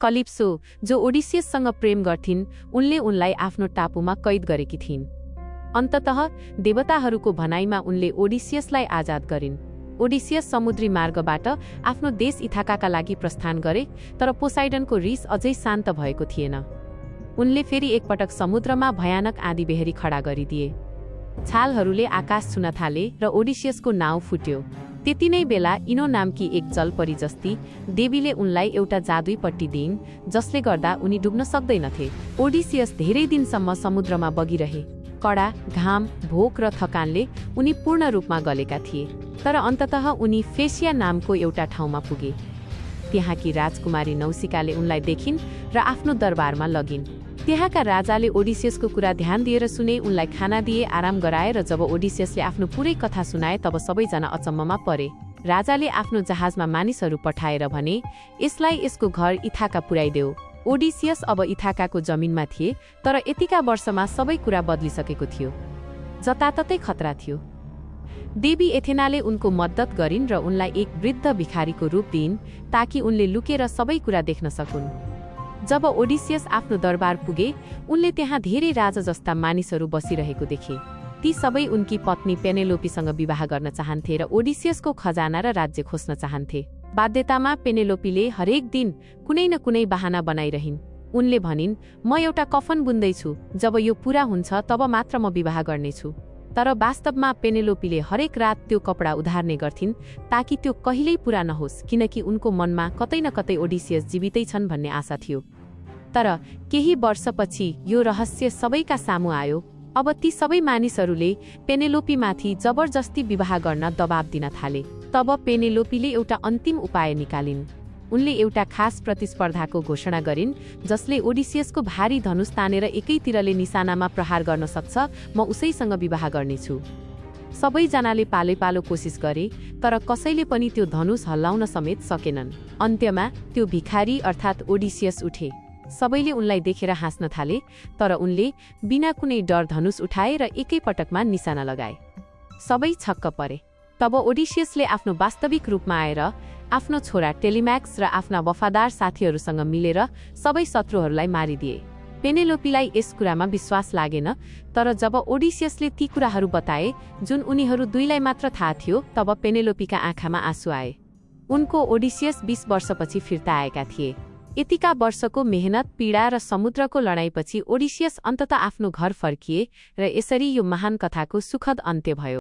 कलिप्सो, जो ओडिसियससँग प्रेम गर्थिन्, उनले उनलाई आफ्नो टापुमा कैद गरेकी थिइन्। अन्ततः देवताहरूको भनाइमा उनले ओडिसियसलाई आजाद गरिन्। ओडिसियस समुद्री मार्गबाट आफ्नो देश इथाकाका लागि प्रस्थान गरे, तर पोसाइडनको रिस अझै शान्त भएको थिएन। उनले फेरि एकपटक समुद्रमा भयानक आँधीबेहरी खडा गरिदिए। छालहरूले आकाश छुन थाले र ओडिसियसको नाउ फुट्यो। त्यति नै बेला इनो नामकी एक जलपरी जस्ती देवीले उनलाई एउटा जादुई पट्टी दिइन्, जसले गर्दा उनी डुब्न सक्दैनथे। ओडिसियस धेरै दिनसम्म समुद्रमा बगिरहे। कडा घाम, भोक र थकानले उनी पूर्ण रूपमा गलेका थिए। तर अन्ततः उनी फेसिया नामको एउटा ठाउँमा पुगे। त्यहाँकी राजकुमारी नौसिकाले उनलाई देखिन् र आफ्नो दरबारमा लगिन्। त्यहाँका राजाले ओडिसियसको कुरा ध्यान दिएर सुने, उनलाई खाना दिए, आराम गराए र जब ओडिसियसले आफ्नो पुरै कथा सुनाए तब सबैजना अचम्ममा परे। राजाले आफ्नो जहाजमा मानिसहरू पठाएर भने, यसलाई यसको घर इथाका पुर्याइदेऊ। ओडिसियस अब इथाकाको जमिनमा थिए, तर यतिका वर्षमा सबै कुरा बदलिसकेको थियो। जताततै खतरा थियो। देवी एथेनाले उनको मद्दत गरिन् र उनलाई एक वृद्ध भिखारीको रूप दिइन्, ताकि उनले लुकेर सबै कुरा देख्न सकुन्। जब ओडिसियस आफ्नो दरबार पुगे, उनले त्यहाँ धेरै राजा जस्ता मानिसहरू बसिरहेको देखे। ती सबै उनकी पत्नी पेनेलोपीसँग विवाह गर्न चाहन्थे र ओडिसियसको खजाना र राज्य खोज्न चाहन्थे। बाध्यतामा पेनेलोपीले हरेक दिन कुनै न कुनै बहाना बनाइरहिन्। उनले भनिन्, म एउटा कफन बुन्दैछु, जब यो पूरा हुन्छ तब मात्र म विवाह गर्नेछु। तर वास्तवमा पेनेलोपीले हरेक रात त्यो कपडा उधार्ने गर्थिन्, ताकि त्यो कहिल्यै पूरा नहोस्, किनकि उनको मनमा कतै न कतै ओडिसियस जीवितै छन् भन्ने आशा थियो। तर केही वर्षपछि यो रहस्य सबैका सामु आयो। अब ती सबै मानिसहरूले पेनेलोपीमाथि जबरजस्ती विवाह गर्न दबाब दिन थाले। तब पेनेलोपीले एउटा अन्तिम उपाय निकालिन्। उनले एउटा खास प्रतिस्पर्धाको घोषणा गरिन्, जसले ओडिसियसको भारी धनुष तानेर एकैतिरले निशानामा प्रहार गर्न सक्छ, म उसैसँग विवाह गर्नेछु। सबैजनाले पालैपालो कोसिस गरे, तर कसैले पनि त्यो धनुष हल्लाउन समेत सकेनन्। अन्त्यमा त्यो भिखारी अर्थात् ओडिसियस उठे। सबैले उनलाई देखेर हाँस्न थाले, तर उनले बिना कुनै डर धनुष उठाए र एकैपटकमा निशाना लगाए। सबै छक्क परे। तब ओडिसियसले आफ्नो वास्तविक रूपमा आएर आफ्नो छोरा टेलिम्याक्स र आफ्ना वफादार साथीहरूसँग मिलेर सबै शत्रुहरूलाई मारिदिए। पेनेलोपीलाई यस कुरामा विश्वास लागेन, तर जब ओडिसियसले ती कुराहरू बताए जुन उनीहरू दुईलाई मात्र थाहा थियो, तब पेनेलोपीका आँखामा आँसु आए। उनको ओडिसियस 20 वर्षपछि फिर्ता आएका थिए। यतिका वर्षको मेहनत, पीडा र समुद्रको लडाईँपछि ओडिसियस अन्ततः आफ्नो घर फर्किए र यसरी यो महान कथाको सुखद अन्त्य भयो।